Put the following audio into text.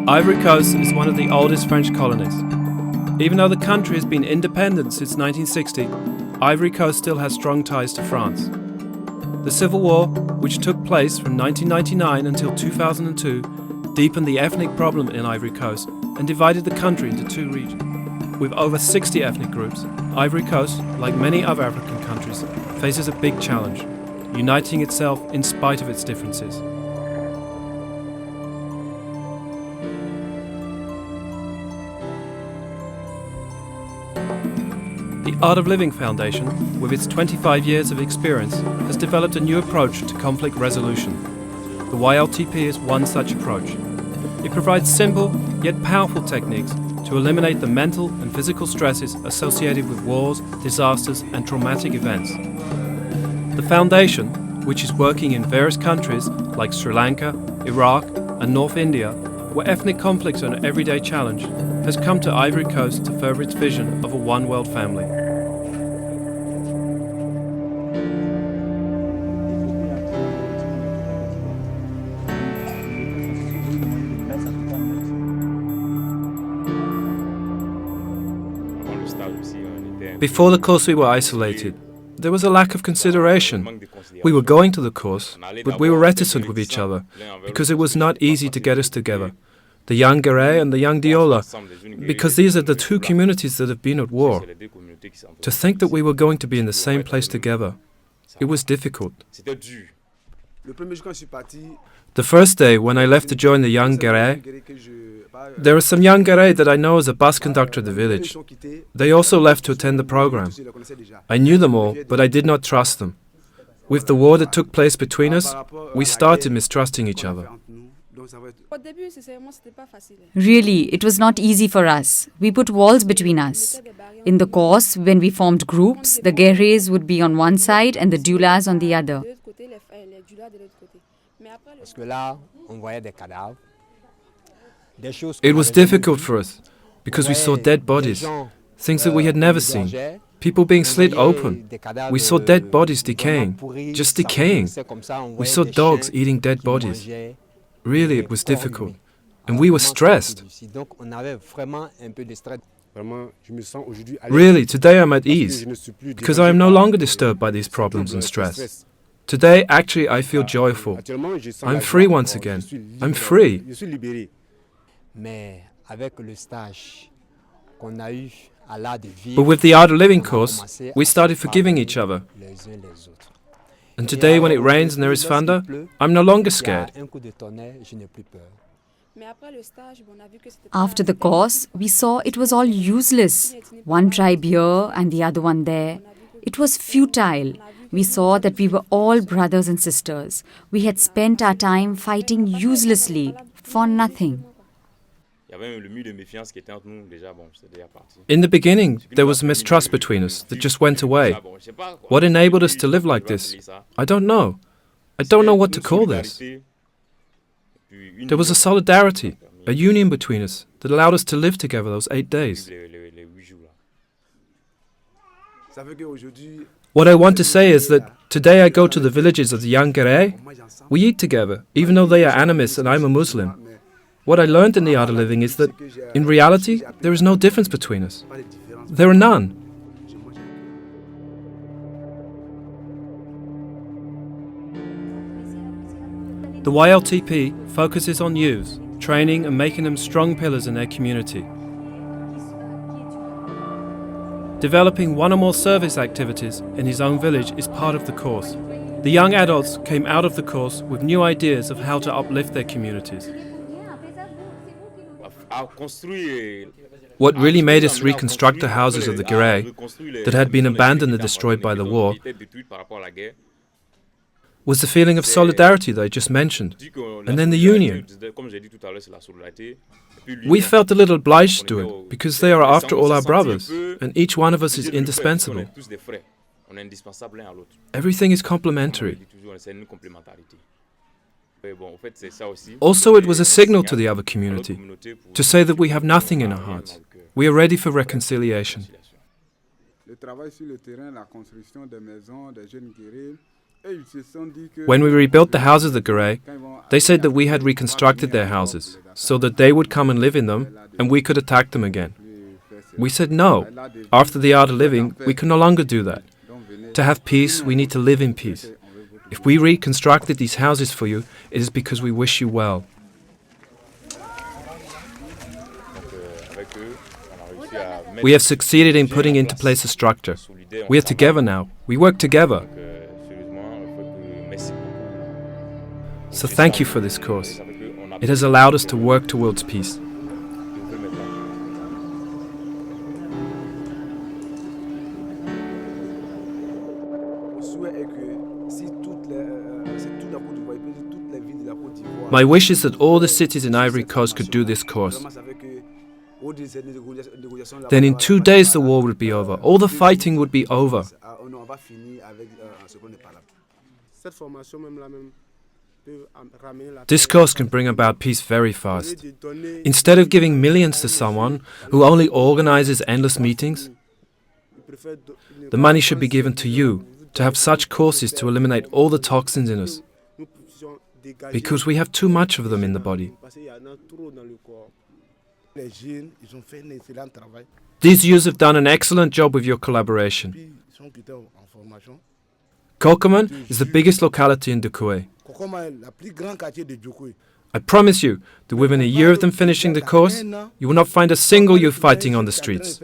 Ivory Coast is one of the oldest French colonies. Even though the country has been independent since 1960, Ivory Coast still has strong ties to France. The Civil War, which took place from 1999 until 2002, deepened the ethnic problem in Ivory Coast and divided the country into two regions. With over 60 ethnic groups, Ivory Coast, like many other African countries, faces a big challenge, uniting itself in spite of its differences. The Art of Living Foundation, with its 25 years of experience, has developed a new approach to conflict resolution. The YLTP is one such approach. It provides simple yet powerful techniques to eliminate the mental and physical stresses associated with wars, disasters and traumatic events. The foundation, which is working in various countries like Sri Lanka, Iraq and North India, where ethnic conflicts are an everyday challenge, has come to Ivory Coast to further its vision of a one-world family. Before the course we were isolated. There was a lack of consideration. We were going to the course, but we were reticent with each other, because it was not easy to get us together. The young Guéret and the young Diola, because these are the two communities that have been at war. To think that we were going to be in the same place together, it was difficult. The first day, when I left to join the young Guéret, there are some young Guéret that I know as a bus conductor of the village. They also left to attend the program. I knew them all, but I did not trust them. With the war that took place between us, we started mistrusting each other. Really, it was not easy for us. We put walls between us. In the course, when we formed groups, the Guérets would be on one side and the Dulas on the other. It was difficult for us, because we saw dead bodies, things that we had never seen. People being slit open. We saw dead bodies decaying, just decaying. We saw dogs eating dead bodies. Really, it was difficult. And we were stressed. Really, today I'm at ease, because I am no longer disturbed by these problems and stress. Today, actually, I feel joyful. I'm free once again. I'm free. But with the Art of Living course, we started forgiving each other. And today, when it rains and there is thunder, I'm no longer scared. After the course, we saw it was all useless. One tribe here and the other one there. It was futile. We saw that we were all brothers and sisters. We had spent our time fighting uselessly, for nothing. In the beginning, there was mistrust between us that just went away. What enabled us to live like this? I don't know. I don't know what to call this. There was a solidarity, a union between us that allowed us to live together those 8 days. What I want to say is that today I go to the villages of the young Guéret. We eat together, even though they are animists and I'm a Muslim. What I learned in the Art of Living is that, in reality, there is no difference between us. There are none. The YLTP focuses on youths, training and making them strong pillars in their community. Developing one or more service activities in his own village is part of the course. The young adults came out of the course with new ideas of how to uplift their communities. What really made us reconstruct the houses of the Guéret that had been abandoned and destroyed by the war was the feeling of solidarity that I just mentioned, and then the union. We felt a little obliged to do it, because they are after all our brothers, and each one of us is indispensable. Everything is complementary. Also, it was a signal to the other community, to say that we have nothing in our hearts. We are ready for reconciliation. When we rebuilt the houses of the Guéret, They said that we had reconstructed their houses so that they would come and live in them and we could attack them again. We said no. After the art of living, we can no longer do that. To have peace, we need to live in peace. If we reconstructed these houses for you, it is because we wish you well. We have succeeded in putting into place a structure. We are together now. We work together. So thank you for this course. It has allowed us to work towards peace. My wish is that all the cities in Ivory Coast could do this course. Then in 2 days the war would be over. All the fighting would be over. This course can bring about peace very fast. Instead of giving millions to someone who only organizes endless meetings, the money should be given to you to have such courses to eliminate all the toxins in us. Because we have too much of them in the body. These youths have done an excellent job with your collaboration. Kokoman is the biggest locality in Dukoué. I promise you that within a year of them finishing the course, you will not find a single youth fighting on the streets.